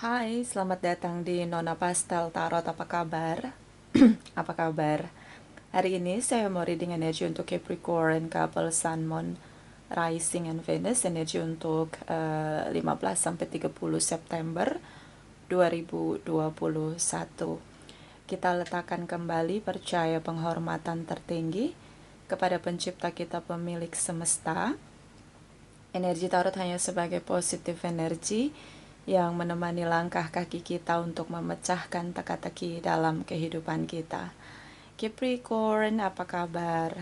Hai, selamat datang di Nona Pastel Tarot. Apa kabar? Apa kabar? Hari ini saya mau reading energi untuk Capricorn, couple Sun, Moon, Rising, and Venus. Energi untuk 15 sampai 30 September 2021. Kita letakkan kembali percaya penghormatan tertinggi kepada pencipta kita, pemilik semesta. Energi tarot hanya sebagai positif energi yang menemani langkah kaki kita untuk memecahkan teka-teki dalam kehidupan kita. Capricorn, apa kabar?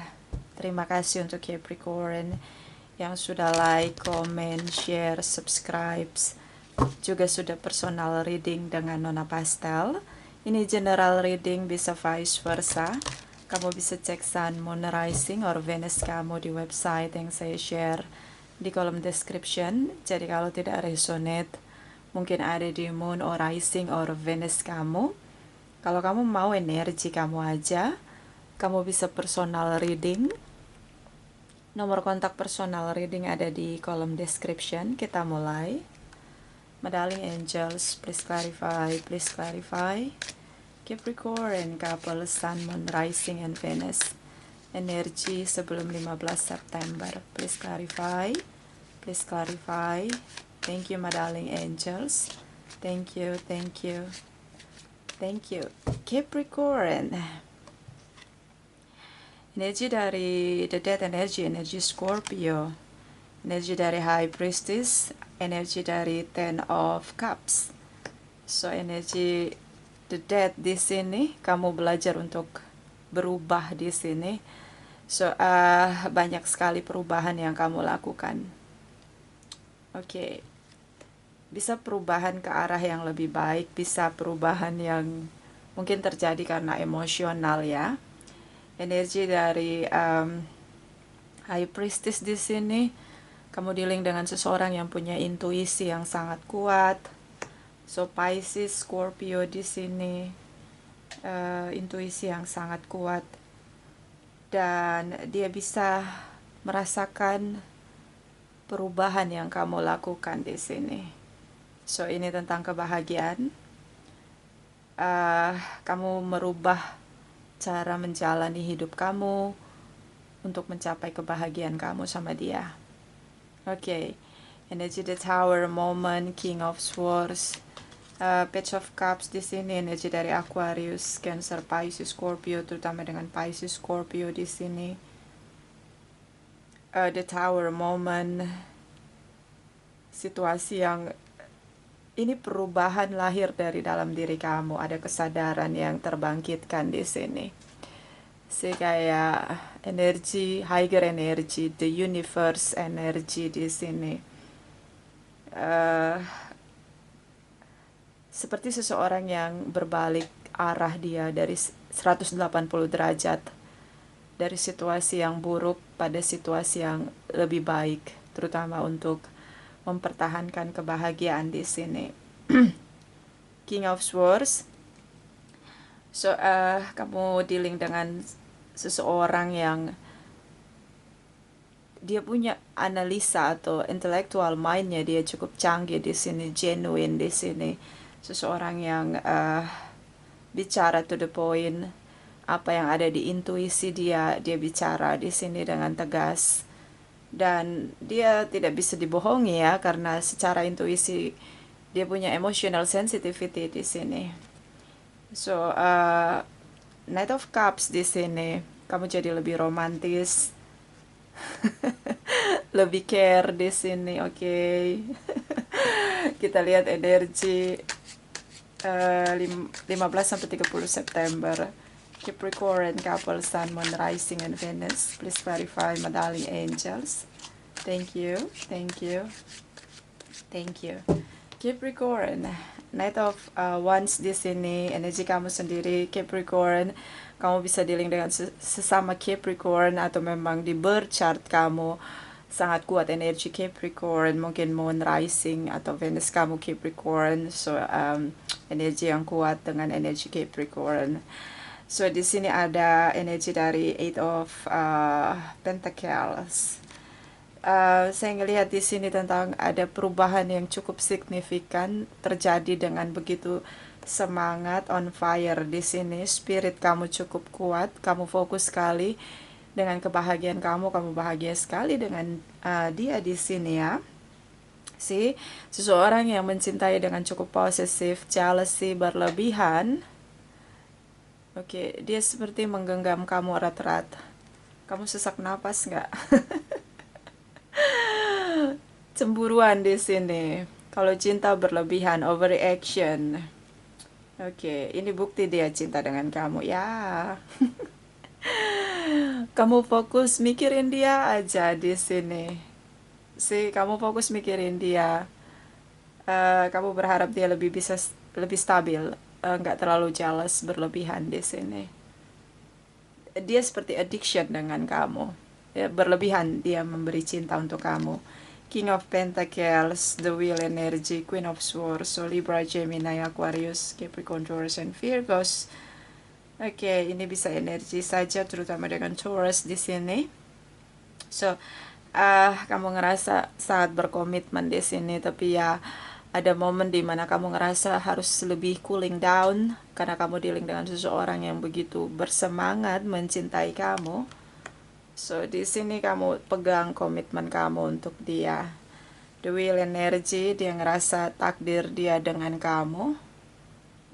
Terima kasih untuk Capricorn yang sudah like, comment, share, subscribe, juga sudah personal reading dengan Nona Pastel. Ini general reading, bisa vice versa. Kamu bisa cek Sun, Moon, Rising, or Venus kamu di website yang saya share di kolom description. Jadi kalau tidak resonate, mungkin ada di Moon or Rising or Venus kamu. Kalau kamu mau energi kamu aja, kamu bisa personal reading. Nomor kontak personal reading ada di kolom description. Kita mulai. Darling angels, please clarify, please clarify. Capricorn, couple Sun, Moon, Rising, and Venus. Energi sebelum 15 September. Please clarify. Please clarify. Thank you, my darling angels. Thank you, thank you, thank you. Capricorn. Energi dari The Death Energy, energi Scorpio. Energi dari High Priestess, energi dari Ten of Cups. So, energi The Death di sini, kamu belajar untuk berubah di sini. So, banyak sekali perubahan yang kamu lakukan. Oke. Bisa perubahan ke arah yang lebih baik, bisa perubahan yang mungkin terjadi karena emosional ya. Energi dari High Priestess di sini, kamu dealing dengan seseorang yang punya intuisi yang sangat kuat. So Pisces, Scorpio di sini, intuisi yang sangat kuat, dan dia bisa merasakan perubahan yang kamu lakukan di sini. So ini tentang kebahagiaan. Kamu merubah cara menjalani hidup kamu untuk mencapai kebahagiaan kamu sama dia. Oke. Energi the Tower, Moment, King of Swords, Page of Cups di sini, energi dari Aquarius, Cancer, Pisces, Scorpio, terutama dengan Pisces, Scorpio di sini. The Tower, Moment, situasi yang ini perubahan lahir dari dalam diri kamu, ada kesadaran yang terbangkitkan di sini. Kayak energi, higher energy, the universe energy di sini. Seperti seseorang yang berbalik arah dia dari 180 derajat. Dari situasi yang buruk pada situasi yang lebih baik, terutama untuk mempertahankan kebahagiaan di sini. King of Swords. So, kamu dealing dengan seseorang yang dia punya analisa atau intellectual mind-nya dia cukup canggih di sini, genuine di sini. Seseorang yang bicara to the point, apa yang ada di intuisi dia bicara di sini dengan tegas. Dan dia tidak bisa dibohongi ya, karena secara intuisi dia punya emotional sensitivity di sini. So, Knight of Cups di sini, kamu jadi lebih romantis, lebih care di sini, oke. Kita lihat energi 15 sampai 30 September. Capricorn, couple Sun, Moon, Rising, and Venus. Please clarify, my darling angels. Thank you, thank you, thank you. Capricorn, Knight of Wands di sini, energi kamu sendiri, Capricorn. Kamu bisa dealing dengan sesama Capricorn, atau memang di birth chart kamu sangat kuat energi Capricorn, mungkin Moon, Rising, atau Venus kamu Capricorn. So energi yang kuat dengan energi Capricorn. So di sini ada energi dari Eight of Pentacles. Saya ngelihat di sini tentang ada perubahan yang cukup signifikan terjadi dengan begitu semangat, on fire di sini. Spirit kamu cukup kuat, kamu fokus sekali dengan kebahagiaan kamu bahagia sekali dengan dia di sini ya. Seseorang yang mencintai dengan cukup posesif, jealousy berlebihan. Oke, dia seperti menggenggam kamu erat-erat. Kamu sesak napas nggak? Cemburuan di sini. Kalau cinta berlebihan, overreaction. Oke, ini bukti dia cinta dengan kamu ya. Kamu fokus mikirin dia aja di sini. Kamu fokus mikirin dia. Kamu berharap dia lebih stabil, nggak terlalu jealous berlebihan di sini. Dia seperti addiction dengan kamu, ya, berlebihan dia memberi cinta untuk kamu. King of Pentacles, the Wheel energy, Queen of Swords, so Libra, Gemini, Aquarius, Capricorn, Taurus, and Virgos. Oke, ini bisa energi saja, terutama dengan Taurus di sini. So, kamu ngerasa sangat berkomitmen di sini, tapi ya ada momen di mana kamu ngerasa harus lebih cooling down karena kamu dealing dengan seseorang yang begitu bersemangat mencintai kamu. So, di sini kamu pegang komitmen kamu untuk dia. The Wheel energy, dia ngerasa takdir dia dengan kamu.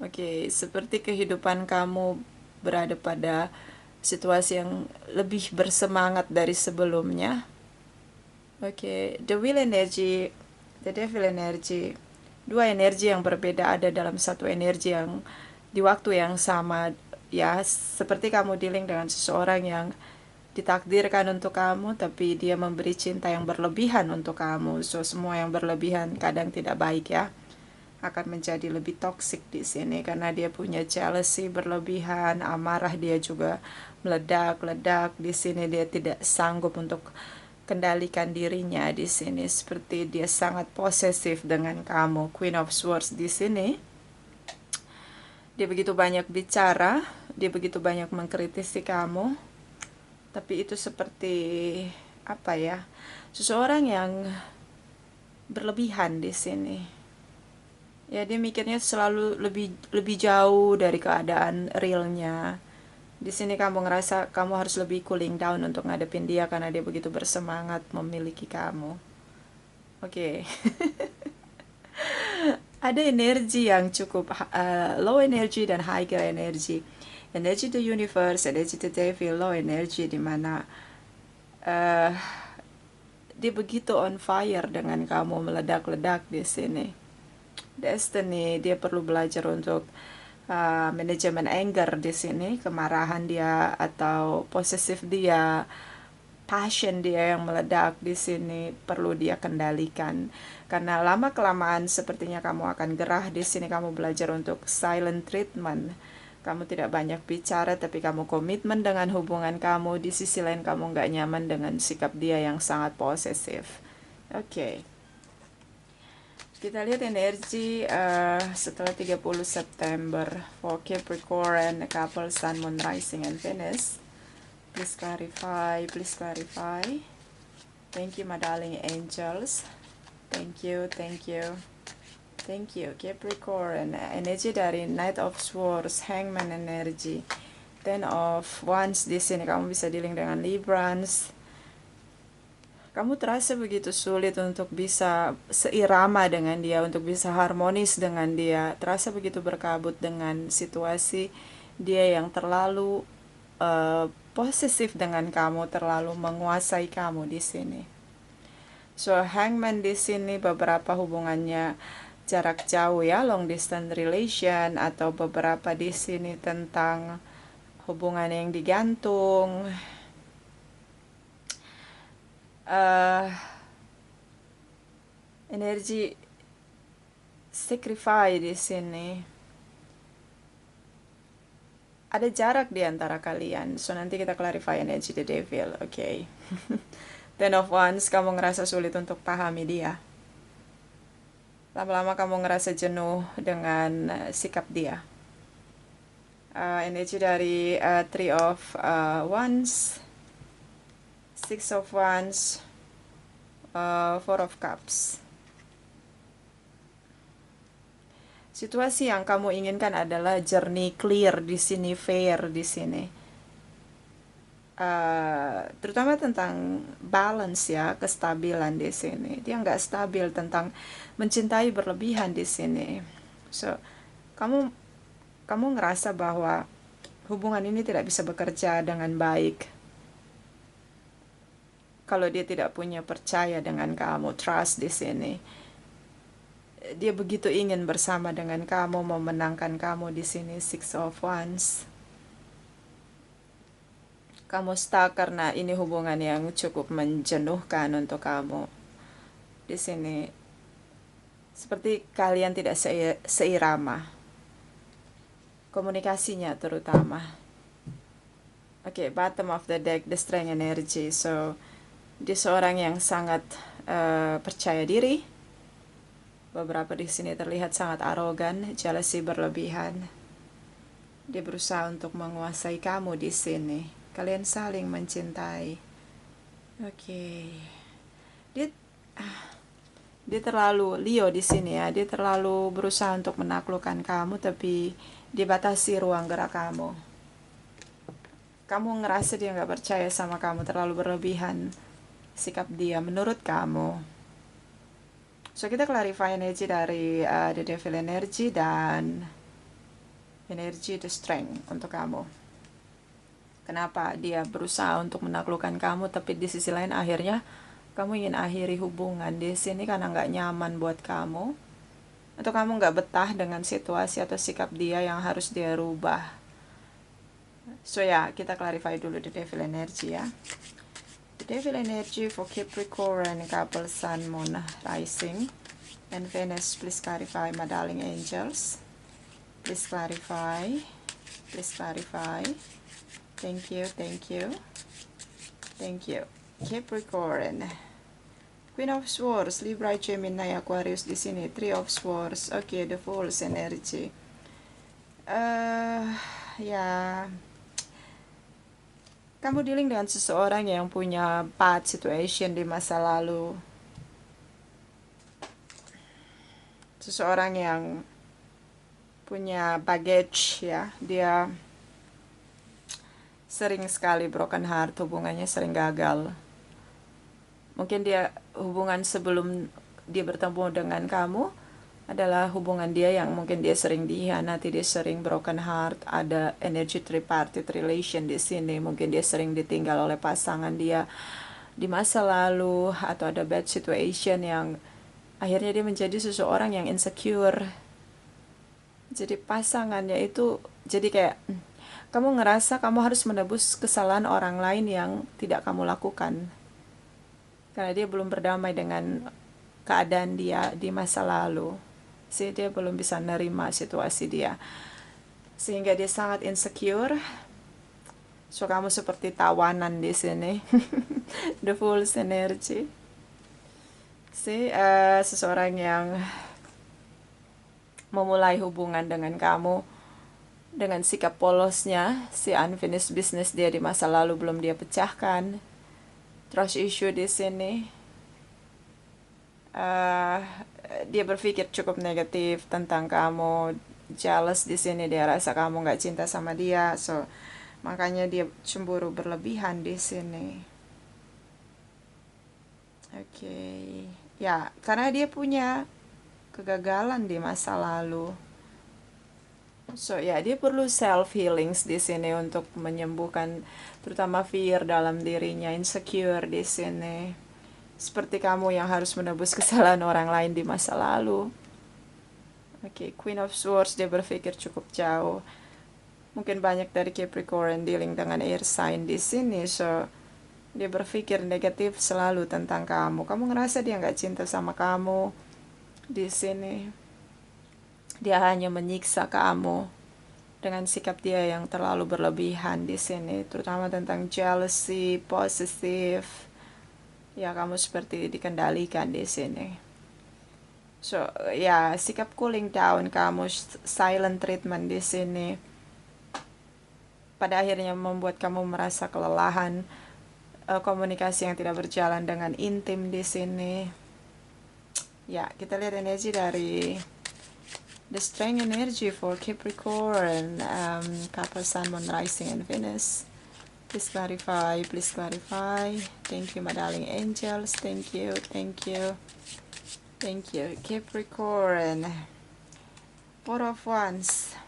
Oke, seperti kehidupan kamu berada pada situasi yang lebih bersemangat dari sebelumnya. Oke, The Wheel energy, The Devil energy. Dua energi yang berbeda ada dalam satu energi yang di waktu yang sama, ya, seperti kamu dealing dengan seseorang yang ditakdirkan untuk kamu, tapi dia memberi cinta yang berlebihan untuk kamu. So, semua yang berlebihan kadang tidak baik ya. Akan menjadi lebih toxic di sini karena dia punya jealousy berlebihan, amarah dia juga meledak-ledak di sini. Dia tidak sanggup untuk kendalikan dirinya di sini, seperti dia sangat posesif dengan kamu. Queen of Swords di sini. Dia begitu banyak bicara, dia begitu banyak mengkritisi kamu. Tapi itu seperti apa ya? Seseorang yang berlebihan di sini. Ya, dia mikirnya selalu lebih jauh dari keadaan realnya. Di sini kamu ngerasa kamu harus lebih cooling down untuk ngadepin dia karena dia begitu bersemangat memiliki kamu. Oke. Ada energi yang cukup low energy dan higher energy. Energi the universe, energi the devil, low energy, di mana dia begitu on fire dengan kamu, meledak-ledak di sini. Destiny, dia perlu belajar untuk manajemen anger di sini, kemarahan dia atau posesif dia, passion dia yang meledak di sini perlu dia kendalikan. Karena lama kelamaan sepertinya kamu akan gerah di sini. Kamu belajar untuk silent treatment. Kamu tidak banyak bicara, tapi kamu komitmen dengan hubungan kamu. Di sisi lain kamu nggak nyaman dengan sikap dia yang sangat posesif. Oke. Kita lihat energi setelah 30 September for Capricorn, couple, Sun, Moon, Rising, and Venus. Please clarify, please clarify. Thank you, my darling angels. Thank you, thank you. Thank you, Capricorn. Energi dari Knight of Swords, Hangman energy. Ten of Wands di sini kamu bisa dealing dengan Librans. Kamu terasa begitu sulit untuk bisa seirama dengan dia, untuk bisa harmonis dengan dia. Terasa begitu berkabut dengan situasi dia yang terlalu posesif dengan kamu, terlalu menguasai kamu di sini. So, Hangman di sini beberapa hubungannya jarak jauh ya, long distance relation, atau beberapa di sini tentang hubungan yang digantung. Energi sacrifice di sini. Ada jarak di antara kalian. So, nanti kita clarify energi the devil. Oke. Ten of Wands, kamu ngerasa sulit untuk pahami dia. Lama-lama kamu ngerasa jenuh dengan sikap dia. Energi dari Three of Wands, Six of Wands, Four of Cups. Situasi yang kamu inginkan adalah jernih, clear di sini, fair di sini. Terutama tentang balance ya, kestabilan di sini. Dia nggak stabil tentang mencintai berlebihan di sini. So, kamu ngerasa bahwa hubungan ini tidak bisa bekerja dengan baik kalau dia tidak punya percaya dengan kamu, trust di sini. Dia begitu ingin bersama dengan kamu, memenangkan kamu di sini, Six of Wands. Kamu stuck karena ini hubungan yang cukup menjenuhkan untuk kamu. Di sini seperti kalian tidak seirama. Komunikasinya terutama. Oke, bottom of the deck, the strength energy. So, dia seorang yang sangat percaya diri. Beberapa di sini terlihat sangat arogan, jealousy berlebihan. Dia berusaha untuk menguasai kamu di sini. Kalian saling mencintai. Oke. Dia terlalu Leo di sini ya. Dia terlalu berusaha untuk menaklukkan kamu, tapi dibatasi ruang gerak kamu. Kamu ngerasa dia nggak percaya sama kamu, terlalu berlebihan sikap dia menurut kamu. So, kita clarify energi dari the devil energy dan energi the strength untuk kamu. Kenapa dia berusaha untuk menaklukkan kamu, tapi di sisi lain akhirnya kamu ingin akhiri hubungan di sini karena nggak nyaman buat kamu. Atau kamu nggak betah dengan situasi atau sikap dia yang harus dia rubah. So ya, kita clarify dulu the devil energy ya. The devil energy for Capricorn, couple Sun, Moon, Rising, and Venus. Please clarify, my darling angels. Please clarify. Please clarify. Thank you, thank you. Thank you. Capricorn. Queen of Swords, Libra, Gemini, Aquarius di sini. Three of Swords. Okay, the Fool's energy. Ya. Kamu dealing dengan seseorang yang punya bad situation di masa lalu. Seseorang yang punya baggage ya. Dia sering sekali broken heart, hubungannya sering gagal. Mungkin dia hubungan sebelum dia bertemu dengan kamu adalah hubungan dia yang mungkin dia sering dikhianati, dia sering broken heart, ada energy tripartite relation di sini, mungkin dia sering ditinggal oleh pasangan dia di masa lalu, atau ada bad situation yang akhirnya dia menjadi seseorang yang insecure. Jadi pasangannya itu jadi kayak kamu ngerasa kamu harus menebus kesalahan orang lain yang tidak kamu lakukan. Karena dia belum berdamai dengan keadaan dia di masa lalu. Dia belum bisa nerima situasi dia. Sehingga dia sangat insecure. So, kamu seperti tawanan di sini. The Fool's energy. Seseorang yang memulai hubungan dengan kamu dengan sikap polosnya, si unfinished business dia di masa lalu belum dia pecahkan. Trust issue di sini. Dia berpikir cukup negatif tentang kamu, jealous di sini, dia rasa kamu nggak cinta sama dia, so makanya dia cemburu berlebihan di sini. Oke. Ya, karena dia punya kegagalan di masa lalu. So ya, dia perlu self healings di sini untuk menyembuhkan terutama fear dalam dirinya, insecure di sini. Seperti kamu yang harus menebus kesalahan orang lain di masa lalu. Oke, Queen of Swords, dia berpikir cukup jauh. Mungkin banyak dari Capricorn dealing dengan air sign di sini, so dia berpikir negatif selalu tentang kamu. Kamu ngerasa dia nggak cinta sama kamu di sini. Dia hanya menyiksa kamu dengan sikap dia yang terlalu berlebihan di sini, terutama tentang jealousy, possessive. Ya, kamu seperti dikendalikan di sini. So, ya, sikap cooling down kamu, silent treatment di sini, pada akhirnya membuat kamu merasa kelelahan. komunikasi yang tidak berjalan dengan intim di sini. Ya, kita lihat energi dari the strength energy for Capricorn, couple Sun, Moon, Rising, and Venus. Please clarify, please clarify. Thank you, my darling angels. Thank you, thank you, thank you. Capricorn, Four of Wands,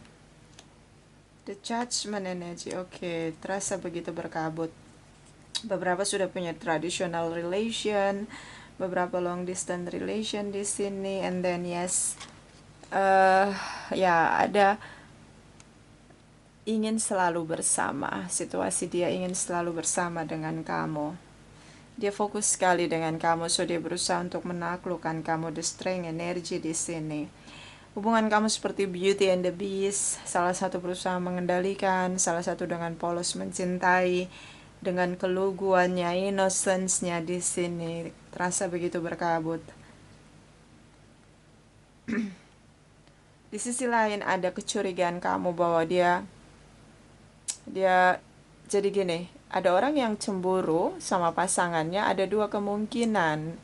the Judgment energy. Oke, terasa begitu berkabut. Beberapa sudah punya traditional relation, beberapa long distance relation di sini, and then yes, ya ada ingin selalu bersama, situasi dia ingin selalu bersama dengan kamu. Dia fokus sekali dengan kamu, so dia berusaha untuk menaklukkan kamu, the strength energy di sini. Hubungan kamu seperti Beauty and the Beast, salah satu berusaha mengendalikan, salah satu dengan polos mencintai, dengan keluguannya, innocence-nya di sini terasa begitu berkabut. Di sisi lain ada kecurigaan kamu bahwa dia jadi gini, ada orang yang cemburu sama pasangannya, ada dua kemungkinan.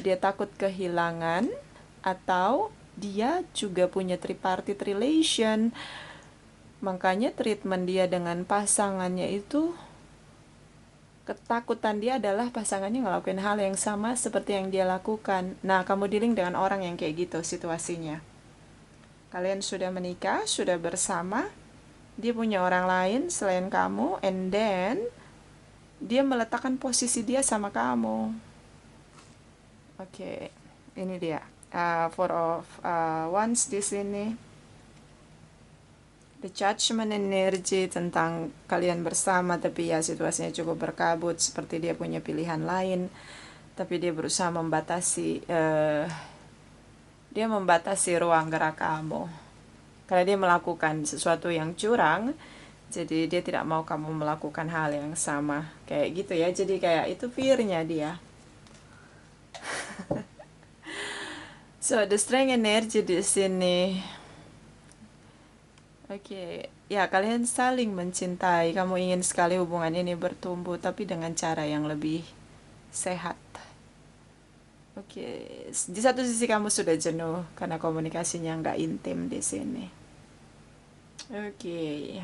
Dia takut kehilangan atau dia juga punya tripartite relation. Makanya treatment dia dengan pasangannya itu, ketakutan dia adalah pasangannya ngelakuin hal yang sama seperti yang dia lakukan. Nah, kamu dealing dengan orang yang kayak gitu situasinya. Kalian sudah menikah, sudah bersama, dia punya orang lain selain kamu, and then dia meletakkan posisi dia sama kamu. Oke, ini dia. Four of Wands di sini. The Judgment energy tentang kalian bersama, tapi ya situasinya cukup berkabut, seperti dia punya pilihan lain, tapi dia berusaha membatasi ruang gerak kamu. Karena dia melakukan sesuatu yang curang, jadi dia tidak mau kamu melakukan hal yang sama. Kayak gitu ya, jadi kayak itu fear-nya dia. So, the strength energy di sini. Oke, ya kalian saling mencintai. Kamu ingin sekali hubungan ini bertumbuh, tapi dengan cara yang lebih sehat. Oke, di satu sisi kamu sudah jenuh karena komunikasinya nggak intim di sini. Oke,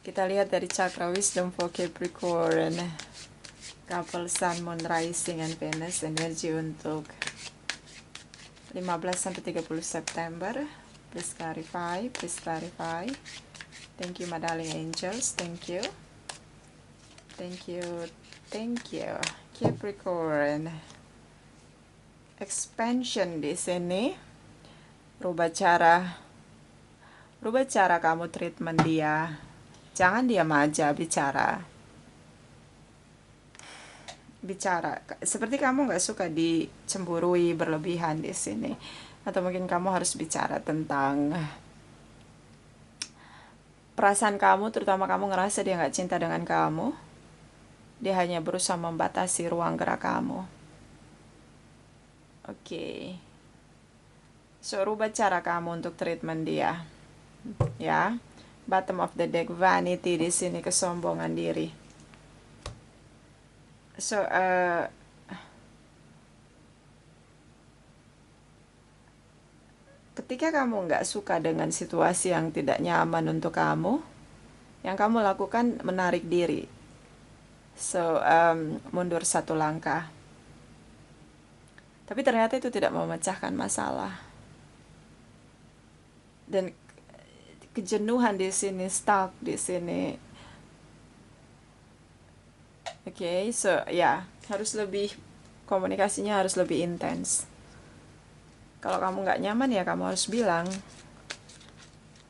kita lihat dari chakra wisdom for Capricorn, couple Sun, Moon, Rising, and Venus, energi untuk 15-30 September. Please clarify, please clarify. Thank you, my darling angels. Thank you, thank you, thank you. Capricorn, expansion di sini. Rubah cara kamu treatment dia. Jangan diam aja, bicara. Seperti kamu nggak suka dicemburui berlebihan di sini, atau mungkin kamu harus bicara tentang perasaan kamu, terutama kamu ngerasa dia nggak cinta dengan kamu. Dia hanya berusaha membatasi ruang gerak kamu. Oke. So, rubah cara kamu untuk treatment dia. Ya. Bottom of the deck, vanity di sini, kesombongan diri. So, ketika kamu nggak suka dengan situasi yang tidak nyaman untuk kamu, yang kamu lakukan menarik diri. So, mundur satu langkah. Tapi ternyata itu tidak memecahkan masalah. Dan kejenuhan di sini, stuck di sini. Oke, so ya, komunikasinya harus lebih intens. Kalau kamu nggak nyaman ya kamu harus bilang.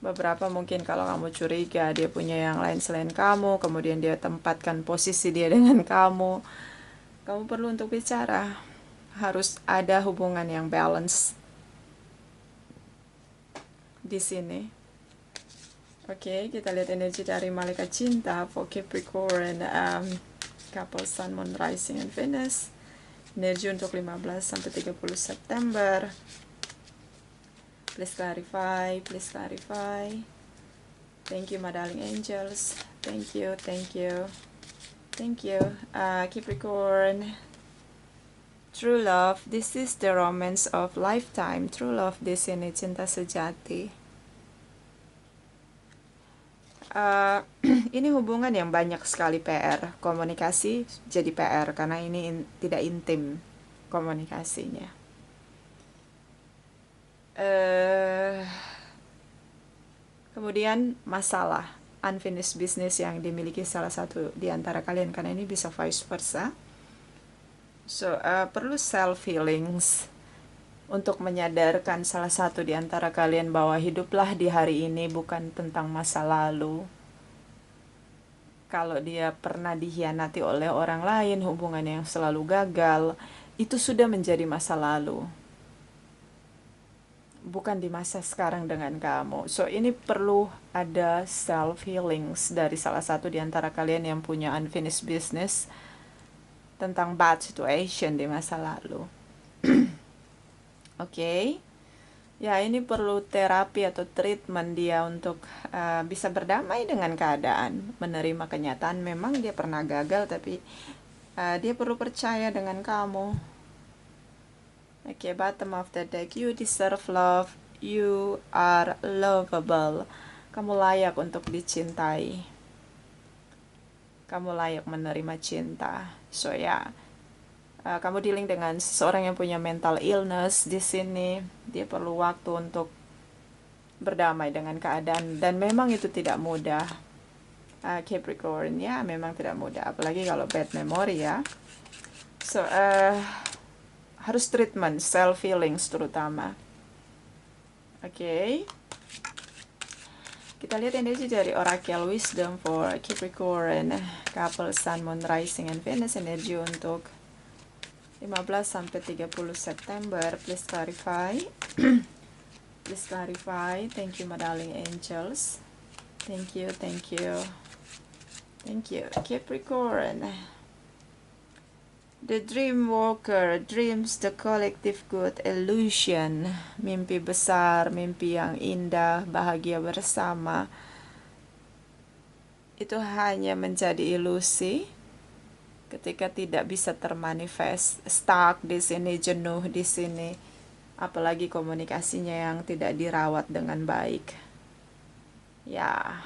Beberapa mungkin kalau kamu curiga dia punya yang lain selain kamu, kemudian dia tempatkan posisi dia dengan kamu perlu untuk bicara. Harus ada hubungan yang balance di sini. Oke, kita lihat energi dari malaikat cinta for Capricorn, couple Sun, Moon, Rising, and Venus. Energi untuk 15-30 September. Please clarify, please clarify. Thank you, my darling angels. Thank you, thank you. Thank you. Capricorn. True love, this is the romance of lifetime. True love di sini cinta sejati. Ini hubungan yang banyak sekali PR. Komunikasi jadi PR karena ini tidak intim komunikasinya. Kemudian masalah unfinished business yang dimiliki salah satu di antara kalian, karena ini bisa vice versa. So, perlu self healings untuk menyadarkan salah satu di antara kalian bahwa hiduplah di hari ini bukan tentang masa lalu. Kalau dia pernah dikhianati oleh orang lain, hubungan yang selalu gagal, itu sudah menjadi masa lalu. Bukan di masa sekarang dengan kamu. So, ini perlu ada self healings dari salah satu di antara kalian yang punya unfinished business tentang bad situation di masa lalu. Oke. Ya, ini perlu terapi atau treatment dia untuk bisa berdamai dengan keadaan, menerima kenyataan memang dia pernah gagal, tapi dia perlu percaya dengan kamu. Oke, bottom of the deck, you deserve love, you are lovable. Kamu layak untuk dicintai. Kamu layak menerima cinta. So ya, kamu dealing dengan seseorang yang punya mental illness di sini. Dia perlu waktu untuk berdamai dengan keadaan, dan memang itu tidak mudah. Capricorn, ya memang tidak mudah, apalagi kalau bad memory ya. So harus treatment self healings terutama. Oke. Kita lihat energi dari Oracle Wisdom for Capricorn, couple Sun, Moon, Rising, and Venus. Energi untuk 15 sampai 30 September. Please clarify. Please clarify. Thank you, my darling angels. Thank you, thank you. Thank you. Capricorn. The dream walker dreams the collective good illusion. Mimpi besar, mimpi yang indah, bahagia bersama. Itu hanya menjadi ilusi ketika tidak bisa termanifest. Stuck di sini, jenuh di sini. Apalagi komunikasinya yang tidak dirawat dengan baik. Ya,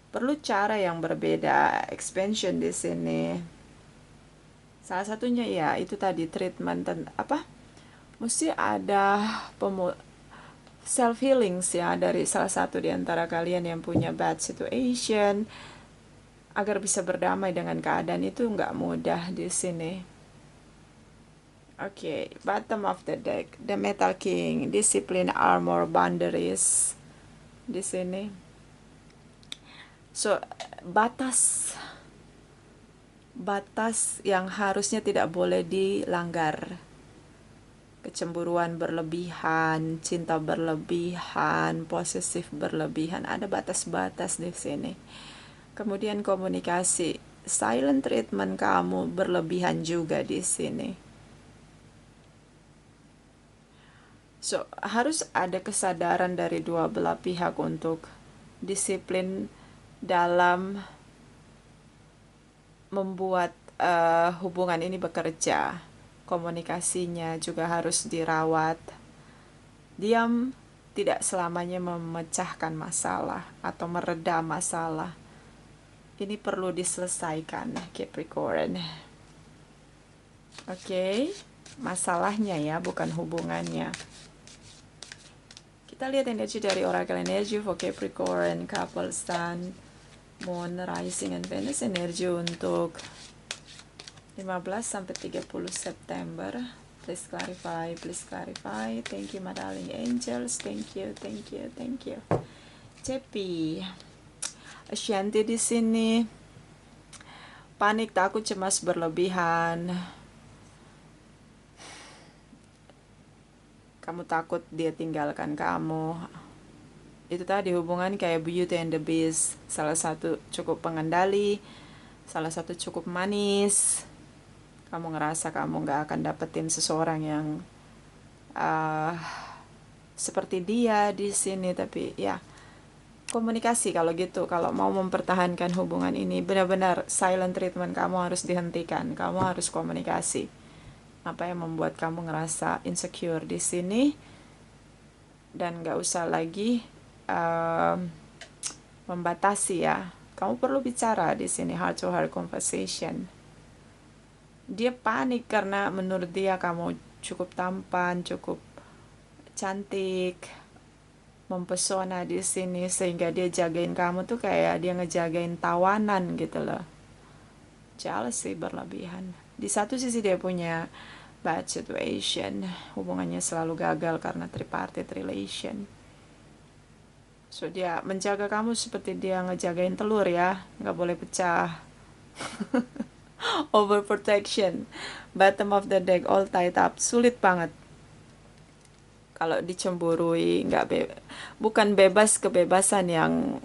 perlu cara yang berbeda, expansion di sini. Salah satunya ya itu tadi treatment mesti ada self healings ya dari salah satu di antara kalian yang punya bad situation agar bisa berdamai dengan keadaan. Itu nggak mudah di sini. Oke, bottom of the deck, the Metal King, discipline, armor, boundaries di sini. So, batas yang harusnya tidak boleh dilanggar. Kecemburuan berlebihan, cinta berlebihan, posesif berlebihan, ada batas-batas di sini. Kemudian komunikasi, silent treatment kamu berlebihan juga di sini. So, harus ada kesadaran dari dua belah pihak untuk disiplin dalam membuat hubungan ini bekerja. Komunikasinya juga harus dirawat. Diam tidak selamanya memecahkan masalah atau meredam masalah. Ini perlu diselesaikan, Capricorn. Oke, masalahnya ya, bukan hubungannya. Kita lihat energi dari Oracle Energy for Capricorn, couple Sun, Moon, Rising, and Venus. Energi untuk 15 sampai 30 September. Please clarify, please clarify. Thank you, my darling angels. Thank you, thank you, thank you. Cepi, Ashanti di sini. Panik, takut, cemas berlebihan. Kamu takut dia tinggalkan kamu. Itu tadi hubungan kayak Beauty and the Beast. Salah satu cukup pengendali, salah satu cukup manis. Kamu ngerasa kamu gak akan dapetin seseorang yang seperti dia di sini, tapi ya komunikasi kalau gitu. Kalau mau mempertahankan hubungan ini, benar-benar silent treatment kamu harus dihentikan. Kamu harus komunikasi. Apa yang membuat kamu ngerasa insecure di sini, dan gak usah lagi membatasi ya. Kamu perlu bicara di sini, heart to heart conversation. Dia panik karena menurut dia kamu cukup tampan, cukup cantik, mempesona di sini, sehingga dia jagain kamu tuh kayak dia ngejagain tawanan gitu loh. Jealousy berlebihan. Di satu sisi dia punya bad situation, hubungannya selalu gagal karena tripartite relation. So dia menjaga kamu seperti dia ngejagain telur ya, nggak boleh pecah. Overprotection, bottom of the deck, all tied up, sulit banget. Kalau dicemburui, bukan bebas kebebasan yang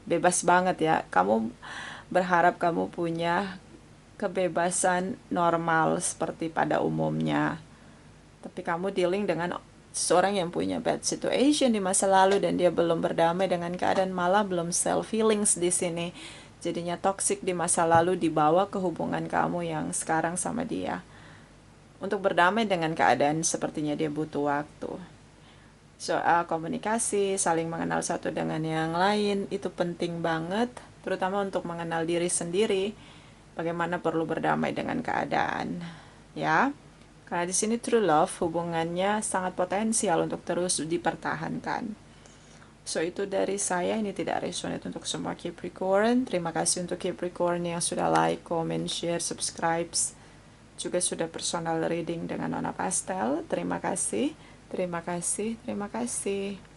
bebas banget ya. Kamu berharap kamu punya kebebasan normal seperti pada umumnya, tapi kamu dealing dengan seorang yang punya bad situation di masa lalu dan dia belum berdamai dengan keadaan, malah belum self feelings di sini. Jadinya toxic di masa lalu dibawa ke hubungan kamu yang sekarang sama dia. Untuk berdamai dengan keadaan sepertinya dia butuh waktu. Soal komunikasi, saling mengenal satu dengan yang lain, itu penting banget, terutama untuk mengenal diri sendiri. Bagaimana perlu berdamai dengan keadaan, ya. Karena di sini true love hubungannya sangat potensial untuk terus dipertahankan. So itu dari saya, ini tidak resonate untuk semua Capricorn. Terima kasih untuk Capricorn yang sudah like, comment, share, subscribe. Juga sudah personal reading dengan Nona Pastel. Terima kasih, terima kasih, terima kasih.